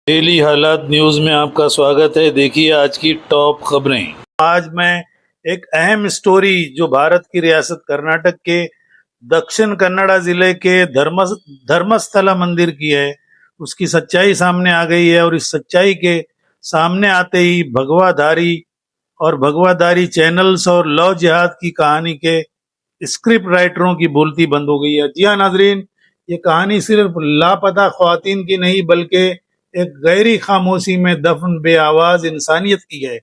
Daily حالات news میں آپ کا سواگت ہے۔ دیکھیے آج کی ٹاپ خبریں۔ آج میں ایک اہم سٹوری جو بھارت کی ریاست کرناٹک کے دکشن کنڑا ضلع کے دھرمستھلا مندر کی ہے، اس کی سچائی سامنے آ گئی ہے، اور اس سچائی کے سامنے آتے ہی بھگوا داری چینلز اور لو جہاد کی کہانی کے اسکرپٹ رائٹروں کی بولتی بند ہو گئی ہے۔ جی ہاں ناظرین، یہ کہانی صرف لاپتہ خواتین کی نہیں بلکہ ایک گہری خاموشی میں دفن بے آواز انسانیت کی ہے۔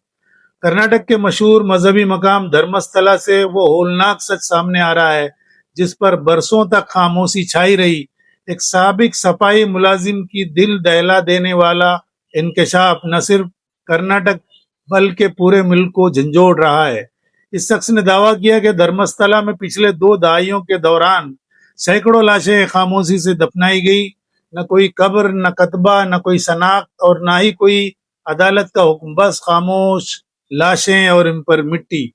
کرناٹک کے مشہور مذہبی مقام دھرمستھلا سے وہ ہولناک سچ سامنے آ رہا ہے جس پر برسوں تک خاموشی چھائی رہی۔ ایک سابق صفائی ملازم کی دل دہلا دینے والا انکشاف نہ صرف کرناٹک بلکہ پورے ملک کو جھنجھوڑ رہا ہے۔ اس شخص نے دعویٰ کیا کہ دھرمستھلا میں پچھلے 2 دہائیوں کے دوران سینکڑوں لاشیں خاموشی سے دفنائی گئی۔ نہ کوئی قبر، نہ کتبہ، نہ کوئی شناخت اور نہ ہی کوئی عدالت کا حکم، بس خاموش لاشیں اور ان پر مٹی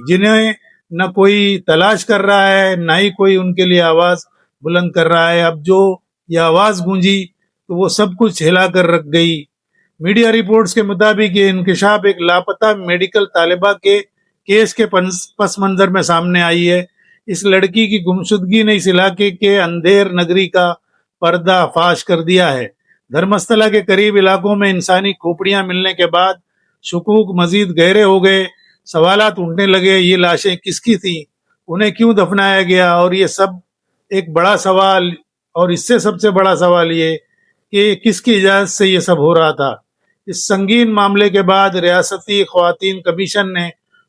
جنہیں نہ کوئی تلاش کر رہا ہے، نہ ہی کوئی ان کے لیے آواز بلند کر رہا ہے۔ اب جو یہ آواز گونجی تو وہ سب کچھ ہلا کر رکھ گئی۔ میڈیا رپورٹس کے مطابق یہ انکشاف ایک لاپتہ میڈیکل طالبہ کے کیس کے پس منظر میں سامنے آئی ہے۔ اس لڑکی کی گمشدگی نے اس علاقے کے اندھیر نگری کا پردہ فاش کر دیا ہے۔ دھرمستھلا کے قریب علاقوں میں انسانی کھوپڑیاں ملنے کے بعد شکوک مزید گہرے ہو گئے۔ سوالات اٹھنے لگے، یہ لاشیں کس کی تھیں، انہیں کیوں دفنایا گیا، اور یہ سب ایک بڑا سوال، اور اس سے سب سے بڑا سوال یہ کہ کس کی اجازت سے یہ سب ہو رہا تھا۔ اس سنگین معاملے کے بعد ریاستی خواتین کمیشن نے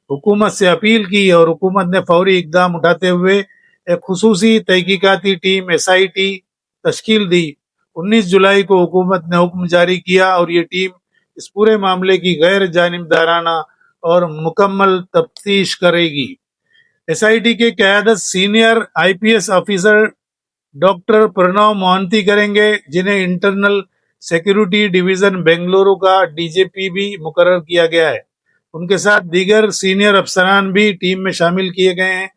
حکومت سے اپیل کی، اور حکومت نے فوری اقدام اٹھاتے ہوئے ایک خصوصی تحقیقاتی ٹیم SIT تشکیل دی۔ 19 جولائی کو حکومت نے حکم جاری کیا اور یہ ٹیم اس پورے معاملے کی غیر جانبدارانہ اور مکمل تفتیش کرے گی۔ SIT کی قیادت senior IPS officer doctor Pranu Mohanty کریں گے، جنہیں انٹرنل سیکیورٹی ڈویژن بنگلورو کا DGP بھی مقرر کیا گیا ہے۔ ان کے ساتھ دیگر سینئر افسران بھی ٹیم میں شامل کیے گئے ہیں۔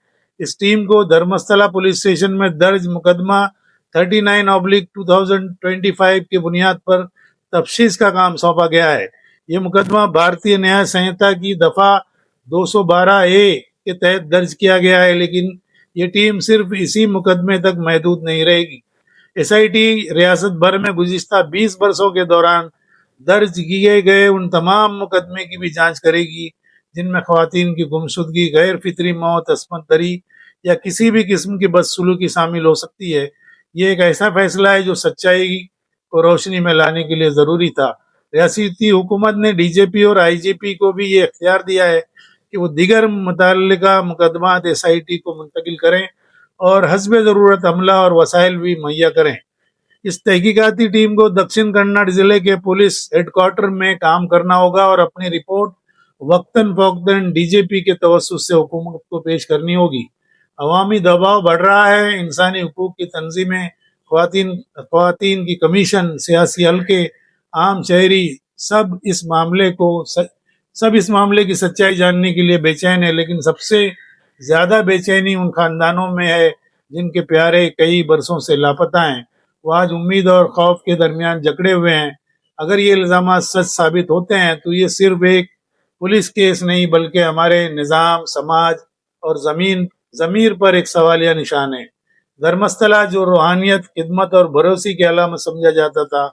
اس ٹیم کو دھرمستھلا پولیس اسٹیشن میں درج مقدمہ 39/2025 کی بنیاد پر تفتیش کا کام سونپا گیا ہے۔ یہ مقدمہ بھارتی نیائے سنہتا کی دفعہ 212A کے تحت درج کیا گیا ہے، لیکن یہ ٹیم صرف اسی مقدمے تک محدود نہیں رہے گی۔ SIT ریاست بھر میں گزشتہ 20 برسوں کے دوران درج کیے گئے ان تمام مقدمے کی بھی جانچ کرے گی جن میں خواتین کی گمشدگی، غیر فطری موت، عصمت دری یا کسی بھی قسم کی بدسلوکی شامل ہو سکتی ہے۔ یہ ایک ایسا فیصلہ ہے جو سچائی کو روشنی میں لانے کے لیے ضروری تھا۔ ریاستی حکومت نے DGP اور IGP کو بھی یہ اختیار دیا ہے کہ وہ دیگر متعلقہ مقدمات SIT کو منتقل کریں اور حسب ضرورت عملہ اور وسائل بھی مہیا کریں۔ اس تحقیقاتی ٹیم کو دکشن کنڑ ضلع کے پولیس ہیڈ کوارٹر میں کام کرنا ہوگا اور اپنی رپورٹ وقتاً فوقتاً DGP کے توسط سے حکومت کو پیش کرنی ہوگی۔ عوامی دباؤ بڑھ رہا ہے۔ انسانی حقوق کی تنظیمیں، خواتین کی کمیشن، سیاسی حلقے، عام شہری سب اس معاملے کی سچائی جاننے کے لیے بے چین ہے، لیکن سب سے زیادہ بے چینی ان خاندانوں میں ہے جن کے پیارے کئی برسوں سے لاپتہ ہیں۔ وہ آج امید اور خوف کے درمیان جکڑے ہوئے ہیں۔ اگر یہ الزامات سچ ثابت ہوتے ہیں تو یہ صرف ایک پولیس کیس نہیں بلکہ ہمارے نظام، سماج اور ضمیر پر ایک سوالیہ نشان ہے۔ دھرمستھلا جو روحانیت، خدمت اور بھروسے کی علامت سمجھا جاتا تھا،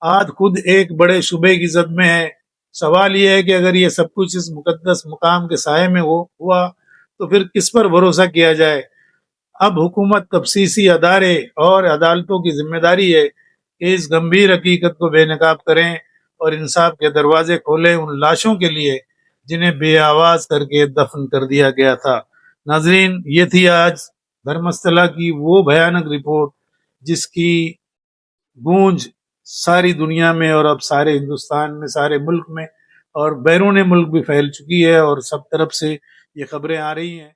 آج خود ایک بڑے شبے کی زد میں ہے۔ سوال یہ ہے کہ اگر یہ سب کچھ اس مقدس مقام کے سائے میں ہوا تو پھر کس پر بھروسہ کیا جائے؟ اب حکومت، تفتیشی ادارے اور عدالتوں کی ذمہ داری ہے کہ اس گمبھیر حقیقت کو بے نقاب کریں اور انصاف کے دروازے کھولیں ان لاشوں کے لیے جنہیں بے آواز کر کے دفن کر دیا گیا تھا۔ ناظرین، یہ تھی آج دھرمستھلا کی وہ بھیانک رپورٹ جس کی گونج ساری دنیا میں اور اب سارے ہندوستان میں، سارے ملک میں اور بیرون ملک بھی پھیل چکی ہے، اور سب طرف سے یہ خبریں آ رہی ہیں۔